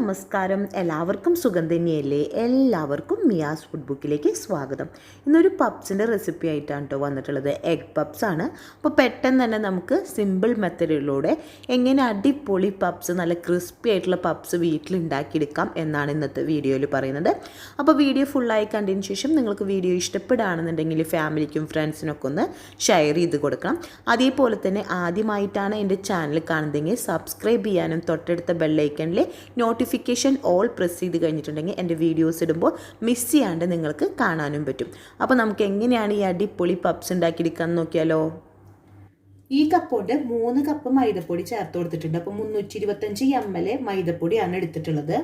നമസ്കാരം, എല്ലാവർക്കും സുഖം തന്നെയല്ലേ? എല്ലാവർക്കും മിയാസ് ഫുഡ് ബുക്കിലേക്ക് സ്വാഗതം. ഇന്നൊരു പപ്സിൻ്റെ റെസിപ്പി ആയിട്ടാണ് കേട്ടോ വന്നിട്ടുള്ളത്. എഗ് പപ്സ് ആണ്. അപ്പോൾ പെട്ടെന്ന് തന്നെ നമുക്ക് സിമ്പിൾ മെത്തഡിലൂടെ എങ്ങനെ അടിപൊളി പപ്സ്, നല്ല ക്രിസ്പി ആയിട്ടുള്ള പപ്സ് വീട്ടിലുണ്ടാക്കിയെടുക്കാം എന്നാണ് ഇന്നത്തെ വീഡിയോയിൽ പറയുന്നത്. അപ്പോൾ വീഡിയോ ഫുള്ളായി കണ്ടതിന് ശേഷം നിങ്ങൾക്ക് വീഡിയോ ഇഷ്ടപ്പെടുകയാണെന്നുണ്ടെങ്കിൽ ഫാമിലിക്കും ഫ്രണ്ട്സിനൊക്കെ ഒന്ന് ഷെയർ ചെയ്ത് കൊടുക്കണം. അതേപോലെ തന്നെ ആദ്യമായിട്ടാണ് എൻ്റെ ചാനൽ കാണുന്നതെങ്കിൽ സബ്സ്ക്രൈബ് ചെയ്യാനും തൊട്ടടുത്ത ബെല്ലൈക്കണിൽ നോട്ടിഫിക്കേഷൻ ഓൾ പ്രസ് ചെയ്ത് കഴിഞ്ഞിട്ടുണ്ടെങ്കിൽ എൻ്റെ വീഡിയോസ് ഇടുമ്പോൾ മിസ് ചെയ്യാണ്ട് നിങ്ങൾക്ക് കാണാനും പറ്റും. അപ്പോൾ നമുക്ക് എങ്ങനെയാണ് ഈ അടിപൊളി പപ്സ് ഉണ്ടാക്കിയെടുക്കാൻ നോക്കിയാലോ. ഈ കപ്പോട്ട് 3 കപ്പ് മൈദപ്പൊടി ചേർത്ത് കൊടുത്തിട്ടുണ്ട്. അപ്പോൾ 325 ml മൈദപ്പൊടിയാണ് എടുത്തിട്ടുള്ളത്.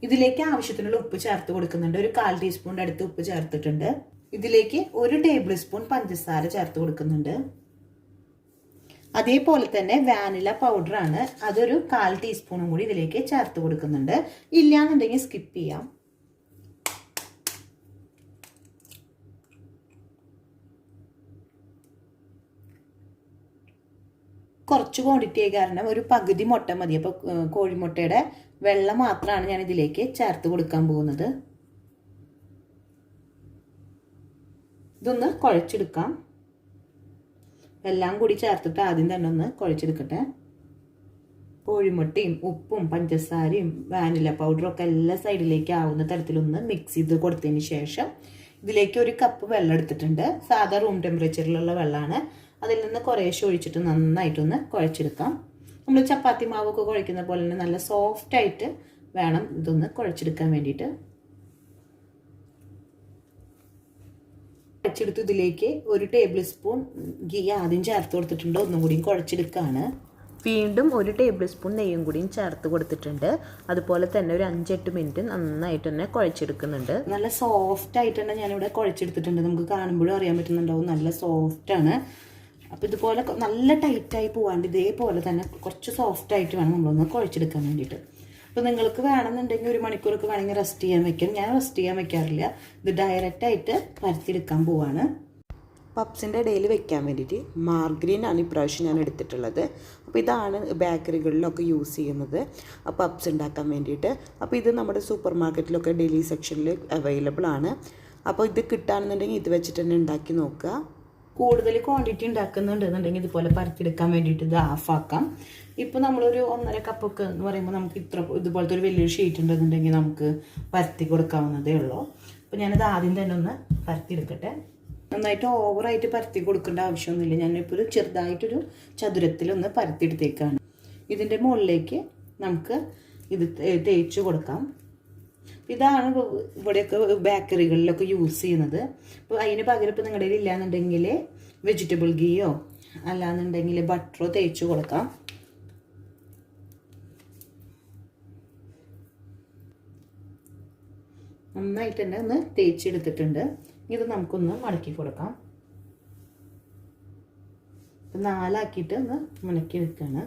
ഇതിലേക്ക് ആവശ്യത്തിനുള്ള ഉപ്പ് ചേർത്ത് കൊടുക്കുന്നുണ്ട്. ഒരു 1/4 ടീസ്പൂണിൻ്റെ അടുത്ത് ഉപ്പ് ചേർത്തിട്ടുണ്ട്. ഇതിലേക്ക് 1 ടേബിൾ സ്പൂൺ പഞ്ചസാര ചേർത്ത് കൊടുക്കുന്നുണ്ട്. അതേപോലെ തന്നെ വാനില പൗഡറാണ്, അതൊരു 1/4 ടീസ്പൂണും കൂടി ഇതിലേക്ക് ചേർത്ത് കൊടുക്കുന്നുണ്ട്. ഇല്ലാന്നുണ്ടെങ്കിൽ സ്കിപ്പ് ചെയ്യാം. കുറച്ച് ക്വാണ്ടിറ്റി ആയി കാരണം ഒരു പകുതി മുട്ട മതി. അപ്പോൾ കോഴിമുട്ടയുടെ വെള്ളം മാത്രമാണ് ഞാൻ ഇതിലേക്ക് ചേർത്ത് കൊടുക്കാൻ പോകുന്നത്. ഇതൊന്ന് കുഴച്ചെടുക്കാം. എല്ലാം കൂടി ചേർത്തിട്ട് ആദ്യം തന്നെ ഒന്ന് കുഴച്ചെടുക്കട്ടെ. കോഴിമുട്ടയും ഉപ്പും പഞ്ചസാരയും വാനില പൗഡറും ഒക്കെ എല്ലാ സൈഡിലേക്ക് ആവുന്ന തരത്തിലൊന്ന് മിക്സ് ചെയ്ത് കൊടുത്തതിന് ശേഷം ഇതിലേക്ക് 1 കപ്പ് വെള്ളം എടുത്തിട്ടുണ്ട്. സാധാ റൂം ടെമ്പറേച്ചറിലുള്ള വെള്ളമാണ്. അതിൽ നിന്ന് കുറേശ്ശെ ഒഴിച്ചിട്ട് നന്നായിട്ടൊന്ന് കുഴച്ചെടുക്കാം. നമ്മൾ ചപ്പാത്തി മാവൊക്കെ കുഴക്കുന്ന പോലെ തന്നെ നല്ല സോഫ്റ്റായിട്ട് വേണം ഇതൊന്ന് കുഴച്ചെടുക്കാൻ വേണ്ടിയിട്ട്. കുഴച്ചെടുത്ത് ഇതിലേക്ക് 1 ടേബിൾ സ്പൂൺ ഗീ ആദ്യം ചേർത്ത് കൊടുത്തിട്ടുണ്ട്. ഒന്നും കൂടിയും കുഴച്ചെടുക്കുകയാണ്. വീണ്ടും 1 ടേബിൾ സ്പൂൺ നെയ്യും കൂടിയും ചേർത്ത് കൊടുത്തിട്ടുണ്ട്. അതുപോലെ തന്നെ ഒരു 5-8 മിനിറ്റ് നന്നായിട്ട് തന്നെ കുഴച്ചെടുക്കുന്നുണ്ട്. നല്ല സോഫ്റ്റ് ആയിട്ട് തന്നെ ഞാനിവിടെ കുഴച്ചെടുത്തിട്ടുണ്ട്. നമുക്ക് കാണുമ്പോഴും അറിയാൻ പറ്റുന്നുണ്ടാവും നല്ല സോഫ്റ്റാണ്. അപ്പോൾ ഇതുപോലെ നല്ല ടൈറ്റായി പോവാണ്ട് ഇതേപോലെ തന്നെ കുറച്ച് സോഫ്റ്റായിട്ട് വേണം നമ്മളൊന്ന് കുഴച്ചെടുക്കാൻ വേണ്ടിയിട്ട്. അപ്പോൾ നിങ്ങൾക്ക് വേണമെന്നുണ്ടെങ്കിൽ 1 മണിക്കൂറൊക്കെ വേണമെങ്കിൽ റെസ്റ്റ് ചെയ്യാൻ വെക്കാം. ഞാൻ റെസ്റ്റ് ചെയ്യാൻ വെക്കാറില്ല. ഇത് ഡയറക്റ്റായിട്ട് പരത്തിയെടുക്കാൻ പോവാണ്. പപ്സിൻ്റെ ഇടയിൽ വെക്കാൻ വേണ്ടിയിട്ട് മാർഗരീൻ ആണ് ഇപ്രാവശ്യം ഞാൻ എടുത്തിട്ടുള്ളത്. അപ്പോൾ ഇതാണ് ബേക്കറികളിലൊക്കെ യൂസ് ചെയ്യുന്നത് പപ്സ് ഉണ്ടാക്കാൻ വേണ്ടിയിട്ട്. അപ്പോൾ ഇത് നമ്മുടെ സൂപ്പർ മാർക്കറ്റിലൊക്കെ ഡെയിലി സെക്ഷനിൽ അവൈലബിൾ ആണ്. അപ്പോൾ ഇത് കിട്ടുകയാണെന്നുണ്ടെങ്കിൽ ഇത് വെച്ചിട്ട് തന്നെ ഉണ്ടാക്കി നോക്കുക. കൂടുതൽ ക്വാണ്ടിറ്റി ഉണ്ടാക്കുന്നുണ്ടെന്നുണ്ടെങ്കിൽ ഇതുപോലെ പരത്തിയെടുക്കാൻ വേണ്ടിയിട്ട് ഇത് ഹാഫാക്കാം. ഇപ്പോൾ നമ്മളൊരു 1.5 കപ്പൊക്കെ എന്ന് പറയുമ്പോൾ നമുക്ക് ഇതുപോലത്തെ ഒരു വലിയൊരു ഷീറ്റ് ഉണ്ടെന്നുണ്ടെങ്കിൽ നമുക്ക് പരത്തി കൊടുക്കാവുന്നതേ ഉള്ളൂ. അപ്പോൾ ഞാനിത് ആദ്യം തന്നെ ഒന്ന് പരത്തിയെടുക്കട്ടെ. നന്നായിട്ട് ഓവറായിട്ട് പരത്തി കൊടുക്കേണ്ട ആവശ്യമൊന്നുമില്ല. ഞാനിപ്പോൾ ഒരു ചെറുതായിട്ടൊരു ചതുരത്തിലൊന്ന് പരത്തിയെടുത്തേക്കാണ്. ഇതിൻ്റെ മുകളിലേക്ക് നമുക്ക് ഇത് തേച്ച് കൊടുക്കാം. ഇതാണ് ഇവിടെയൊക്കെ ബേക്കറികളിലൊക്കെ യൂസ് ചെയ്യുന്നത്. അപ്പോൾ അതിന് പകരം ഇപ്പോൾ നിങ്ങളുടെ കയ്യിൽ ഇല്ലാന്നുണ്ടെങ്കിൽ വെജിറ്റബിൾ ഗീയോ അല്ലാന്നുണ്ടെങ്കിൽ ബട്ടറോ തേച്ച് കൊടുക്കാം. നന്നായിട്ട് തന്നെ ഒന്ന് തേച്ചെടുത്തിട്ടുണ്ട്. ഇത് നമുക്കൊന്ന് മടക്കി കൊടുക്കാം. 4 ആക്കിയിട്ട് ഒന്ന് മടക്കി വെക്കുകയാണ്.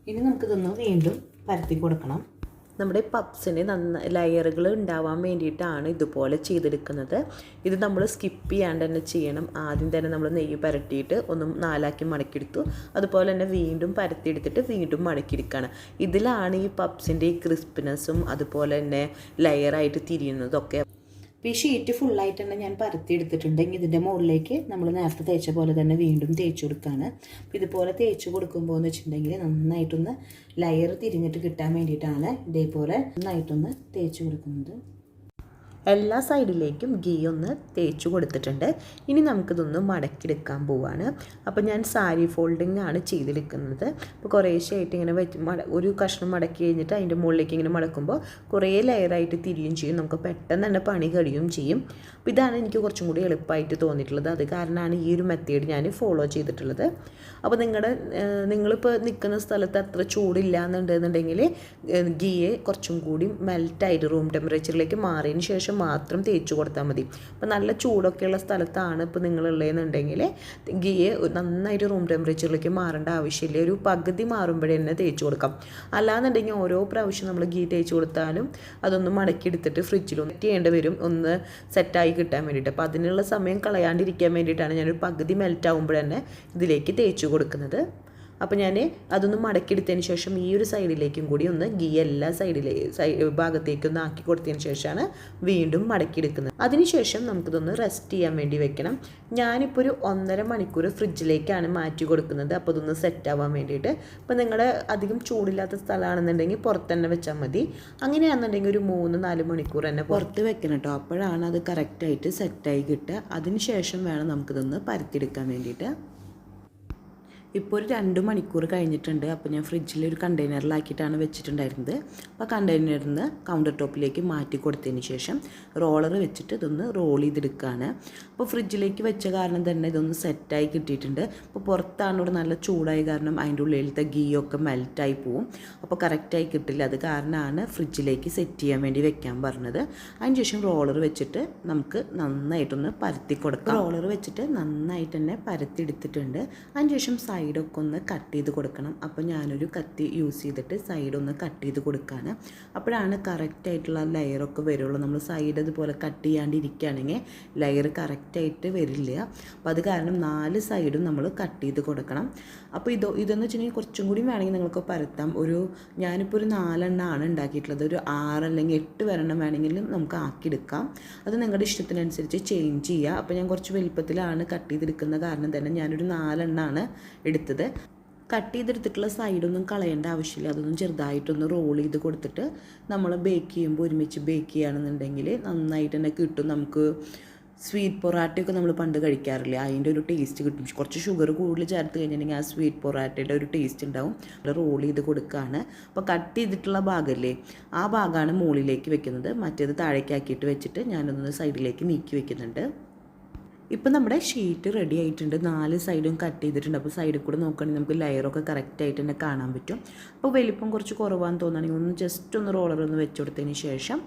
ഇനി നമുക്കിതൊന്ന് വീണ്ടും പരത്തി കൊടുക്കണം. നമ്മുടെ പപ്സിന് ലെയറുകൾ ഉണ്ടാവാൻ വേണ്ടിയിട്ടാണ് ഇതുപോലെ ചെയ്തെടുക്കുന്നത്. ഇത് നമ്മൾ സ്കിപ്പ് ചെയ്യാണ്ട് തന്നെ ചെയ്യണം. ആദ്യം തന്നെ നമ്മൾ നെയ്യ് പരട്ടിയിട്ട് ഒന്ന് 4 ആക്കി മടക്കിയെടുത്തു. അതുപോലെ തന്നെ വീണ്ടും പരത്തിയെടുത്തിട്ട് വീണ്ടും മടക്കിയെടുക്കുകയാണ്. ഇതിലാണ് ഈ പപ്സിൻ്റെ ഈ ക്രിസ്പിനെസ്സും അതുപോലെ തന്നെ ലെയറായിട്ട് തിരിയുന്നതൊക്കെ. അപ്പോൾ ഈ ഷീറ്റ് ഫുള്ളായിട്ട് തന്നെ ഞാൻ പരത്തിയെടുത്തിട്ടുണ്ടെങ്കിൽ ഇതിൻ്റെ മുകളിലേക്ക് നമ്മൾ നേരത്തെ തേച്ച പോലെ തന്നെ വീണ്ടും തേച്ച് കൊടുക്കുകയാണ്. അപ്പോൾ ഇതുപോലെ തേച്ച് കൊടുക്കുമ്പോൾ എന്ന് വെച്ചിട്ടുണ്ടെങ്കിൽ നന്നായിട്ടൊന്ന് ലെയർ തിരിഞ്ഞിട്ട് കിട്ടാൻ വേണ്ടിയിട്ടാണ് ഇതേപോലെ നന്നായിട്ടൊന്ന് തേച്ച് കൊടുക്കുന്നത്. എല്ലാ സൈഡിലേക്കും ഗീ ഒന്ന് തേച്ച് കൊടുത്തിട്ടുണ്ട്. ഇനി നമുക്കിതൊന്ന് മടക്കിയെടുക്കാൻ പോവാണ്. അപ്പോൾ ഞാൻ സാരി ഫോൾഡിങ് ആണ് ചെയ്തെടുക്കുന്നത്. അപ്പോൾ കുറേശ്ശായിട്ട് ഇങ്ങനെ ഒരു കഷ്ണം മടക്കി കഴിഞ്ഞിട്ട് അതിൻ്റെ മുകളിലേക്ക് ഇങ്ങനെ മടക്കുമ്പോൾ കുറേ ലെയറായിട്ട് തിരിയും ചെയ്യും. നമുക്ക് പെട്ടെന്ന് തന്നെ പണി കഴിയും ചെയ്യും. അപ്പോൾ ഇതാണ് എനിക്ക് കുറച്ചും കൂടി എളുപ്പമായിട്ട് തോന്നിയിട്ടുള്ളത്. അത് കാരണമാണ് ഈ ഒരു മെത്തേഡ് ഞാൻ ഫോളോ ചെയ്തിട്ടുള്ളത്. അപ്പോൾ നിങ്ങളിപ്പോൾ നിൽക്കുന്ന സ്ഥലത്ത് അത്ര ചൂടില്ല എന്നുണ്ടെന്നുണ്ടെങ്കിൽ ഗീയെ കുറച്ചും കൂടി മെൽറ്റായിട്ട് റൂം ടെമ്പറേച്ചറിലേക്ക് മാറിയതിന് ശേഷം മാത്രം തേച്ച് കൊടുത്താൽ മതി. അപ്പോൾ നല്ല ചൂടൊക്കെയുള്ള സ്ഥലത്താണ് ഇപ്പോൾ നിങ്ങളുള്ളതെന്നുണ്ടെങ്കിൽ ഗീയെ നന്നായിട്ട് റൂം ടെമ്പറേച്ചറിലേക്ക് മാറേണ്ട ആവശ്യമില്ല. ഒരു പകുതി മാറുമ്പോഴേ തന്നെ തേച്ച് കൊടുക്കാം. അല്ലാന്നുണ്ടെങ്കിൽ ഓരോ പ്രാവശ്യം നമ്മൾ ഗീ തേച്ച് കൊടുത്താലും അതൊന്ന് മടക്കിയെടുത്തിട്ട് ഫ്രിഡ്ജിലൊന്ന് ചെയ്യേണ്ടി വരും, ഒന്ന് സെറ്റായി കിട്ടാൻ വേണ്ടിയിട്ട്. അപ്പോൾ അതിനുള്ള സമയം കളയാണ്ടിരിക്കാൻ വേണ്ടിയിട്ടാണ് ഞാനൊരു പകുതി മെൽറ്റ് ആകുമ്പോൾ തന്നെ ഇതിലേക്ക് തേച്ച് കൊടുക്കുന്നത്. അപ്പോൾ ഞാൻ അതൊന്ന് മടക്കിയെടുത്തതിന് ശേഷം ഈ ഒരു സൈഡിലേക്കും കൂടി ഒന്ന് ഗീ എല്ലാ ഭാഗത്തേക്കൊന്ന് ആക്കി കൊടുത്തതിന് ശേഷമാണ് വീണ്ടും മടക്കിയെടുക്കുന്നത്. അതിനുശേഷം നമുക്കിതൊന്ന് റെസ്റ്റ് ചെയ്യാൻ വേണ്ടി വെക്കണം. ഞാനിപ്പോൾ ഒരു 1.5 മണിക്കൂർ ഫ്രിഡ്ജിലേക്കാണ് മാറ്റി കൊടുക്കുന്നത്. അപ്പോൾ ഇതൊന്ന് സെറ്റ് ആവാൻ വേണ്ടിയിട്ട്. അപ്പോൾ നിങ്ങളുടെ അധികം ചൂടില്ലാത്ത സ്ഥലമാണെന്നുണ്ടെങ്കിൽ പുറത്ത് തന്നെ വെച്ചാൽ മതി. അങ്ങനെയാണെന്നുണ്ടെങ്കിൽ ഒരു 3-4 മണിക്കൂർ തന്നെ പുറത്ത് വെക്കണം കേട്ടോ. അപ്പോഴാണ് അത് കറക്റ്റായിട്ട് സെറ്റായി കിട്ടുക. അതിന് ശേഷം വേണം നമുക്കിതൊന്ന് പരത്തിയെടുക്കാൻ വേണ്ടിയിട്ട്. ഇപ്പോൾ ഒരു 2 മണിക്കൂർ കഴിഞ്ഞിട്ടുണ്ട്. അപ്പോൾ ഞാൻ ഫ്രിഡ്ജിൽ ഒരു കണ്ടെയ്നറിലാക്കിയിട്ടാണ് വെച്ചിട്ടുണ്ടായിരുന്നത്. അപ്പോൾ കണ്ടെയ്നറിൽ നിന്ന് കൗണ്ടർ ടോപ്പിലേക്ക് മാറ്റി കൊടുത്തതിന് ശേഷം റോളർ വെച്ചിട്ട് ഇതൊന്ന് റോൾ ചെയ്തെടുക്കുകയാണ്. അപ്പോൾ ഫ്രിഡ്ജിലേക്ക് വെച്ച കാരണം തന്നെ ഇതൊന്ന് സെറ്റായി കിട്ടിയിട്ടുണ്ട്. അപ്പോൾ പുറത്താണ് ഇവിടെ നല്ല ചൂടായ കാരണം അതിൻ്റെ ഉള്ളിലത്തെ ഗീ ഒക്കെ മെൽറ്റായി പോവും. അപ്പോൾ കറക്റ്റായി കിട്ടില്ല. അത് കാരണമാണ് ഫ്രിഡ്ജിലേക്ക് സെറ്റ് ചെയ്യാൻ വേണ്ടി വെക്കാൻ പറഞ്ഞത്. അതിനുശേഷം റോളർ വെച്ചിട്ട് നമുക്ക് നന്നായിട്ടൊന്ന് പരത്തി കൊടുക്കാം. റോളർ വെച്ചിട്ട് നന്നായിട്ട് തന്നെ പരത്തി എടുത്തിട്ടുണ്ട്. അതിനുശേഷം സൈഡൊക്കെ ഒന്ന് കട്ട് ചെയ്ത് കൊടുക്കണം. അപ്പോൾ ഞാനൊരു കത്തി യൂസ് ചെയ്തിട്ട് സൈഡൊന്ന് കട്ട് ചെയ്ത് കൊടുക്കുകയാണ്. അപ്പോഴാണ് കറക്റ്റായിട്ടുള്ള ലെയറൊക്കെ വരുള്ളൂ. നമ്മൾ സൈഡ് അതുപോലെ കട്ട് ചെയ്യാണ്ടിരിക്കുകയാണെങ്കിൽ ലെയർ കറക്റ്റായിട്ട് വരില്ല. അപ്പോൾ അത് കാരണം 4 സൈഡും നമ്മൾ കട്ട് ചെയ്ത് കൊടുക്കണം. അപ്പോൾ ഇതെന്ന് വെച്ചിട്ടുണ്ടെങ്കിൽ കുറച്ചും കൂടി വേണമെങ്കിൽ നിങ്ങൾക്ക് പരത്താം. ഞാനിപ്പോൾ ഒരു 4 എണ്ണമാണ് ഉണ്ടാക്കിയിട്ടുള്ളത്. ഒരു 6 അല്ലെങ്കിൽ 8 വരെണ്ണം വേണമെങ്കിലും നമുക്ക് ആക്കിയെടുക്കാം. അത് നിങ്ങളുടെ ഇഷ്ടത്തിനനുസരിച്ച് ചേഞ്ച് ചെയ്യുക. അപ്പോൾ ഞാൻ കുറച്ച് വലുപ്പത്തിലാണ് കട്ട് ചെയ്തെടുക്കുന്ന കാരണം തന്നെ ഞാനൊരു 4 എണ്ണമാണ് എടുത്തത്. കട്ട് ചെയ്തെടുത്തിട്ടുള്ള സൈഡൊന്നും കളയേണ്ട ആവശ്യമില്ല. അതൊന്നും ചെറുതായിട്ടൊന്ന് റോൾ ചെയ്ത് കൊടുത്തിട്ട് നമ്മൾ ബേക്ക് ചെയ്യുമ്പോൾ ഒരുമിച്ച് ബേക്ക് ചെയ്യുകയാണെന്നുണ്ടെങ്കിൽ നന്നായിട്ട് തന്നെ കിട്ടും. നമുക്ക് സ്വീറ്റ് പൊറാട്ടയൊക്കെ നമ്മൾ പണ്ട് കഴിക്കാറില്ല, അതിൻ്റെ ഒരു ടേസ്റ്റ് കിട്ടും. കുറച്ച് ഷുഗർ കൂടുതൽ ചേർത്ത് കഴിഞ്ഞിട്ടുണ്ടെങ്കിൽ ആ സ്വീറ്റ് പൊറാട്ടയുടെ ഒരു ടേസ്റ്റ് ഉണ്ടാവും. റോൾ ചെയ്ത് കൊടുക്കുകയാണ്. അപ്പോൾ കട്ട് ചെയ്തിട്ടുള്ള ഭാഗമല്ലേ, ആ ഭാഗമാണ് മുകളിലേക്ക് വെക്കുന്നത്. മറ്റേത് താഴേക്കാക്കിയിട്ട് വെച്ചിട്ട് ഞാനൊന്ന് സൈഡിലേക്ക് നീക്കി വെക്കുന്നുണ്ട്. ഇപ്പം നമ്മുടെ ഷീറ്റ് റെഡി ആയിട്ടുണ്ട്. 4 സൈഡും കട്ട് ചെയ്തിട്ടുണ്ട്. അപ്പോൾ സൈഡിൽ കൂടെ നോക്കുകയാണെങ്കിൽ നമുക്ക് ലെയറൊക്കെ കറക്റ്റായിട്ട് തന്നെ കാണാൻ പറ്റും. അപ്പോൾ വലിപ്പം കുറച്ച് കുറവാണെന്ന് തോന്നുകയാണെങ്കിൽ ഒന്ന് ജസ്റ്റ് ഒന്ന് റോളറൊന്ന് വെച്ച് കൊടുത്തതിന് ശേഷം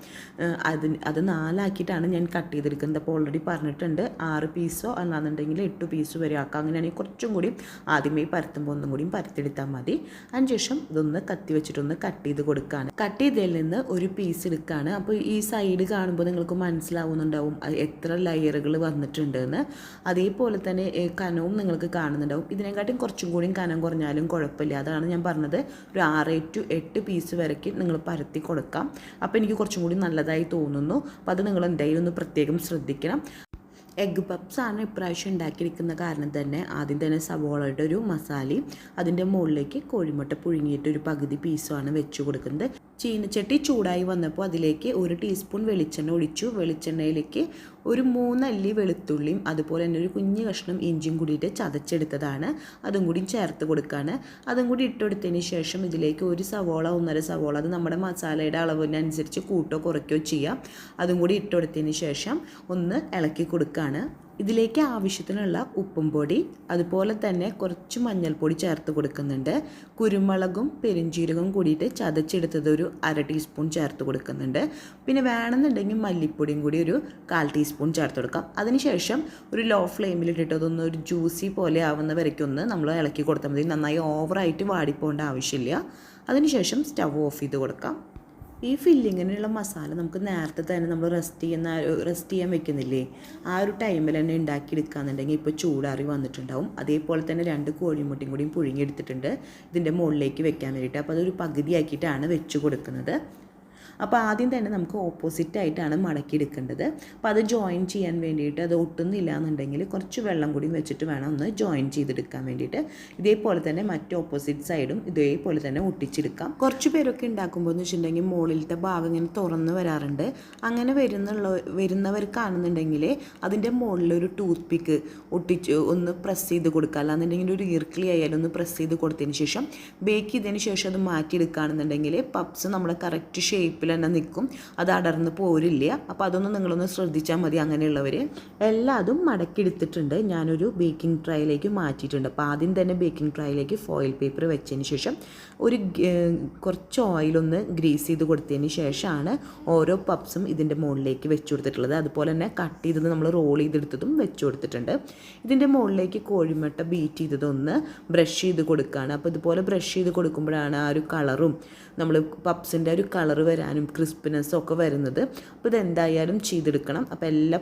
അത് 4 ആക്കിയിട്ടാണ് ഞാൻ കട്ട് ചെയ്തെടുക്കുന്നത്. അപ്പോൾ ഓൾറെഡി പറഞ്ഞിട്ടുണ്ട് 6 പീസോ അല്ലാന്നുണ്ടെങ്കിൽ 8 പീസ് വരെ ആക്കാം. അങ്ങനെയാണെങ്കിൽ കുറച്ചും കൂടി ആദ്യമേ പരത്തുമ്പോൾ ഒന്നും കൂടി പരത്തെടുത്താൽ മതി. അതിനുശേഷം ഇതൊന്ന് കത്തി വെച്ചിട്ടൊന്ന് കട്ട് ചെയ്ത് കൊടുക്കുകയാണ്. കട്ട് ചെയ്തതിൽ നിന്ന് ഒരു പീസ് എടുക്കുകയാണ്. അപ്പോൾ ഈ സൈഡ് കാണുമ്പോൾ നിങ്ങൾക്ക് മനസ്സിലാവുന്നുണ്ടാവും എത്ര ലെയറുകൾ വന്നിട്ടുണ്ട്. അതേപോലെ തന്നെ കനവും നിങ്ങൾക്ക് കാണുന്നുണ്ടാവും. ഇതിനെക്കാട്ടും കുറച്ചും കൂടി കനം കുറഞ്ഞാലും കുഴപ്പമില്ല. അതാണ് ഞാൻ പറഞ്ഞത്, ഒരു 6 to 8 പീസ് വരയ്ക്ക് നിങ്ങൾ പരത്തി കൊടുക്കാം. അപ്പോൾ എനിക്ക് കുറച്ചും കൂടി നല്ലതായി തോന്നുന്നു. അപ്പോൾ അത് നിങ്ങൾ എന്തായാലും ഒന്ന് പ്രത്യേകം ശ്രദ്ധിക്കണം. എഗ്ഗ് പപ്സാണ് ഇപ്രാവശ്യം ഉണ്ടാക്കിയിരിക്കുന്ന കാരണം തന്നെ ആദ്യം തന്നെ സവോളയുടെ ഒരു മസാലയും അതിൻ്റെ മുകളിലേക്ക് കോഴിമുട്ട പുഴുങ്ങിയിട്ട് ഒരു പകുതി പീസുമാണ് വെച്ച് കൊടുക്കുന്നത്. ചീനച്ചട്ടി ചൂടായി വന്നപ്പോൾ അതിലേക്ക് 1 ടീസ്പൂൺ വെളിച്ചെണ്ണ ഒഴിച്ചു. വെളിച്ചെണ്ണയിലേക്ക് ഒരു 3 അല്ലി വെളുത്തുള്ളിയും അതുപോലെ തന്നെ ഒരു കുഞ്ഞു കഷ്ണം ഇഞ്ചിയും കൂടിയിട്ട് ചതച്ചെടുത്തതാണ്. അതും കൂടി ചേർത്ത് കൊടുക്കുകയാണ്. അതും കൂടി ഇട്ടെടുത്തതിന് ശേഷം ഇതിലേക്ക് 1 സവോള 1.5 സവോള, അത് നമ്മുടെ മസാലയുടെ അളവിനനുസരിച്ച് കൂട്ടോ കുറയ്ക്കോ ചെയ്യാം. അതും കൂടി ഇട്ടെടുത്തതിന് ശേഷം ഒന്ന് ഇളക്കി കൊടുക്കുകയാണ്. ഇതിലേക്ക് ആവശ്യത്തിനുള്ള ഉപ്പും പൊടി അതുപോലെ തന്നെ കുറച്ച് മഞ്ഞൾപ്പൊടി ചേർത്ത് കൊടുക്കുന്നുണ്ട്. കുരുമുളകും പെരിഞ്ചീരകവും കൂടിയിട്ട് ചതച്ചെടുത്തത് ഒരു 1/2 ടീസ്പൂൺ ചേർത്ത് കൊടുക്കുന്നുണ്ട്. പിന്നെ വേണമെന്നുണ്ടെങ്കിൽ മല്ലിപ്പൊടിയും കൂടി ഒരു 1/4 ടീസ്പൂൺ ചേർത്ത് കൊടുക്കാം. അതിനുശേഷം ഒരു ലോ ഫ്ലെയിമിലിട്ടിട്ട് അതൊന്ന് ഒരു ജ്യൂസി പോലെ ആവുന്ന വരയ്ക്കൊന്ന് നമ്മൾ ഇളക്കി കൊടുത്താൽ മതി. നന്നായി ഓവറായിട്ട് വാടിപ്പോകേണ്ട ആവശ്യമില്ല. അതിനുശേഷം സ്റ്റവ് ഓഫ് ചെയ്ത് കൊടുക്കാം. ഈ ഫില്ലിങ്ങിനുള്ള മസാല നമുക്ക് നേരത്തെ തന്നെ നമ്മൾ റെസ്റ്റ് ചെയ്യാൻ വെക്കുന്നില്ലേ, ആ ഒരു ടൈമിൽ തന്നെ ഉണ്ടാക്കിയെടുക്കുകയെന്നുണ്ടെങ്കിൽ ഇപ്പോൾ ചൂടാറി വന്നിട്ടുണ്ടാവും. അതേപോലെ തന്നെ 2 കോഴിമുട്ടയും കൂടിയും പുഴുങ്ങിയെടുത്തിട്ടുണ്ട് ഇതിൻ്റെ മുകളിലേക്ക് വെക്കാൻ വേണ്ടിയിട്ട്. അപ്പോൾ അതൊരു പകുതിയാക്കിയിട്ടാണ് വെച്ച് കൊടുക്കുന്നത്. അപ്പോൾ ആദ്യം തന്നെ നമുക്ക് ഓപ്പോസിറ്റായിട്ടാണ് മടക്കിയെടുക്കേണ്ടത്. അപ്പോൾ അത് ജോയിൻ ചെയ്യാൻ വേണ്ടിയിട്ട് അത് ഒട്ടുന്നില്ല എന്നുണ്ടെങ്കിൽ കുറച്ച് വെള്ളം കൂടി വെച്ചിട്ട് വേണം ഒന്ന് ജോയിൻ ചെയ്തെടുക്കാൻ വേണ്ടിയിട്ട്. ഇതേപോലെ തന്നെ മറ്റ് ഓപ്പോസിറ്റ് സൈഡും ഇതേപോലെ തന്നെ ഒട്ടിച്ചെടുക്കാം. കുറച്ച് പേരൊക്കെ ഉണ്ടാക്കുമ്പോൾ എന്ന് വെച്ചിട്ടുണ്ടെങ്കിൽ മുകളിലത്തെ ഭാഗം ഇങ്ങനെ തുറന്ന് വരാറുണ്ട്. അങ്ങനെ വരുന്നവർക്കാണെന്നുണ്ടെങ്കിൽ അതിൻ്റെ മുകളിലൊരു ടൂത്ത് പിക്ക് ഒട്ടിച്ച് ഒന്ന് പ്രസ് ചെയ്ത് കൊടുക്കുക. അല്ലാന്നുണ്ടെങ്കിൽ ഒരു ഈർക്കിളി ആയാലും ഒന്ന് പ്രസ് ചെയ്ത് കൊടുത്തതിന് ശേഷം ബേക്ക് ചെയ്തതിന് ശേഷം അത് മാറ്റിയെടുക്കുകയാണെന്നുണ്ടെങ്കിൽ പപ്സ് നമ്മുടെ കറക്റ്റ് ഷേപ്പിൽ തന്നെ നിൽക്കും, അത് അടർന്ന് പോരില്ല. അപ്പോൾ അതൊന്നും നിങ്ങളൊന്ന് ശ്രദ്ധിച്ചാൽ മതി. അങ്ങനെയുള്ളവർ എല്ലാതും മടക്കിയെടുത്തിട്ടുണ്ട്. ഞാനൊരു ബേക്കിംഗ് ട്രൈയിലേക്ക് മാറ്റിയിട്ടുണ്ട്. അപ്പോൾ ആദ്യം തന്നെ ബേക്കിംഗ് ട്രൈയിലേക്ക് ഫോയിൽ പേപ്പർ വെച്ചതിന് ശേഷം കുറച്ച് ഓയിലൊന്ന് ഗ്രീസ് ചെയ്ത് കൊടുത്തതിന് ശേഷമാണ് ഓരോ പപ്സും ഇതിൻ്റെ മുകളിലേക്ക് വെച്ച് കൊടുത്തിട്ടുള്ളത്. അതുപോലെ തന്നെ കട്ട് ചെയ്തത് നമ്മൾ റോൾ ചെയ്തെടുത്തതും വെച്ച് കൊടുത്തിട്ടുണ്ട്. ഇതിൻ്റെ മുകളിലേക്ക് കോഴിമുട്ട ബീറ്റ് ചെയ്തതൊന്ന് ബ്രഷ് ചെയ്ത് കൊടുക്കുകയാണ്. അപ്പോൾ ഇതുപോലെ ബ്രഷ് ചെയ്ത് കൊടുക്കുമ്പോഴാണ് ആ ഒരു കളറും നമ്മൾ പപ്സിൻ്റെ ഒരു കളർ വരാനും ക്രിസ്പിനെസ്സും ഒക്കെ വരുന്നത്. അപ്പോൾ ഇതെന്തായാലും ചെയ്തെടുക്കണം. അപ്പോൾ എല്ലാ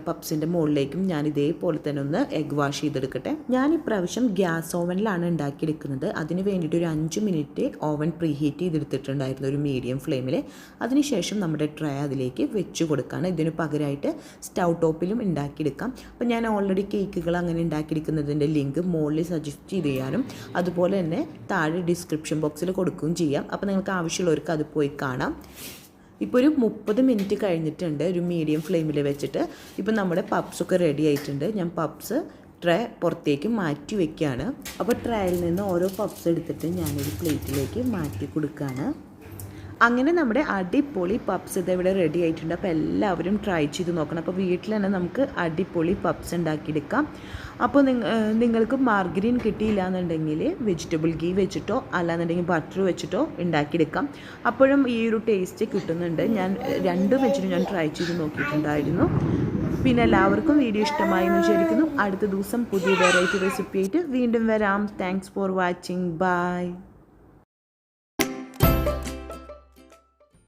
പപ്സിൻ്റെ മുകളിലേക്കും ഞാൻ ഇതേപോലെ തന്നെ ഒന്ന് എഗ് വാഷ് ചെയ്തെടുക്കട്ടെ. ഞാൻ ഇപ്രാവശ്യം ഗ്യാസ് ഓവനിലാണ് ഉണ്ടാക്കിയെടുക്കുന്നത്. അതിന് വേണ്ടിയിട്ട് ഒരു 5 മിനിറ്റ് ഓവൻ പ്രീഹീറ്റ് ചെയ്തെടുത്തിട്ടുണ്ടായിരുന്നു ഒരു മീഡിയം ഫ്ലെയിമിൽ. അതിനുശേഷം നമ്മുടെ ട്രേ അതിലേക്ക് വെച്ച് കൊടുക്കുകയാണ്. ഇതിന് പകരമായിട്ട് സ്റ്റൗ ടോപ്പിലും ഉണ്ടാക്കിയെടുക്കാം. അപ്പോൾ ഞാൻ ഓൾറെഡി കേക്കുകൾ അങ്ങനെ ഉണ്ടാക്കിയെടുക്കുന്നതിൻ്റെ ലിങ്ക് മുകളിൽ സജസ്റ്റ് ചെയ്ത് ചെയ്യാനും അതുപോലെ തന്നെ താഴെ ഡിസ്ക്രിപ്ഷൻ ബോക്സിൽ കൊടുക്കുകയും ചെയ്യാം. അപ്പോൾ നിങ്ങൾക്ക് ആവശ്യമുള്ളവർക്ക് അത് പോയി കാണാം. ഇപ്പോൾ ഒരു 30 മിനിറ്റ് കഴിഞ്ഞിട്ടുണ്ട് ഒരു മീഡിയം ഫ്ലെയിമിൽ വെച്ചിട്ട്. ഇപ്പോൾ നമ്മുടെ പപ്സൊക്കെ റെഡി ആയിട്ടുണ്ട്. ഞാൻ പപ്സ് ട്രേ പുറത്തേക്ക് മാറ്റി വയ്ക്കുകയാണ്. അപ്പോൾ ട്രേയിൽ നിന്ന് ഓരോ പപ്സ് എടുത്തിട്ട് ഞാനൊരു പ്ലേറ്റിലേക്ക് മാറ്റി കൊടുക്കുകയാണ്. അങ്ങനെ നമ്മുടെ അടിപൊളി പപ്സ് ഇതെവിടെ റെഡി ആയിട്ടുണ്ട്. അപ്പോൾ എല്ലാവരും ട്രൈ ചെയ്ത് നോക്കണം. അപ്പോൾ വീട്ടിൽ തന്നെ നമുക്ക് അടിപൊളി പപ്സ് ഉണ്ടാക്കിയെടുക്കാം. അപ്പോൾ നിങ്ങൾക്ക് മാർഗരീൻ കിട്ടിയില്ല എന്നുണ്ടെങ്കിൽ വെജിറ്റബിൾ ഗീ വെച്ചിട്ടോ അല്ലാന്നുണ്ടെങ്കിൽ ബട്ടർ വെച്ചിട്ടോ ഉണ്ടാക്കിയെടുക്കാം. അപ്പോഴും ഈ ഒരു ടേസ്റ്റ് കിട്ടുന്നുണ്ട്. ഞാൻ രണ്ടും വെച്ചിട്ട് ഞാൻ ട്രൈ ചെയ്ത് നോക്കിയിട്ടുണ്ടായിരുന്നു. പിന്നെ എല്ലാവർക്കും വീഡിയോ ഇഷ്ടമായി എന്ന് വിചാരിക്കുന്നു. അടുത്ത ദിവസം പുതിയ വെറൈറ്റി റെസിപ്പി ആയിട്ട് വീണ്ടും വരാം. Thanks for watching. ബൈ.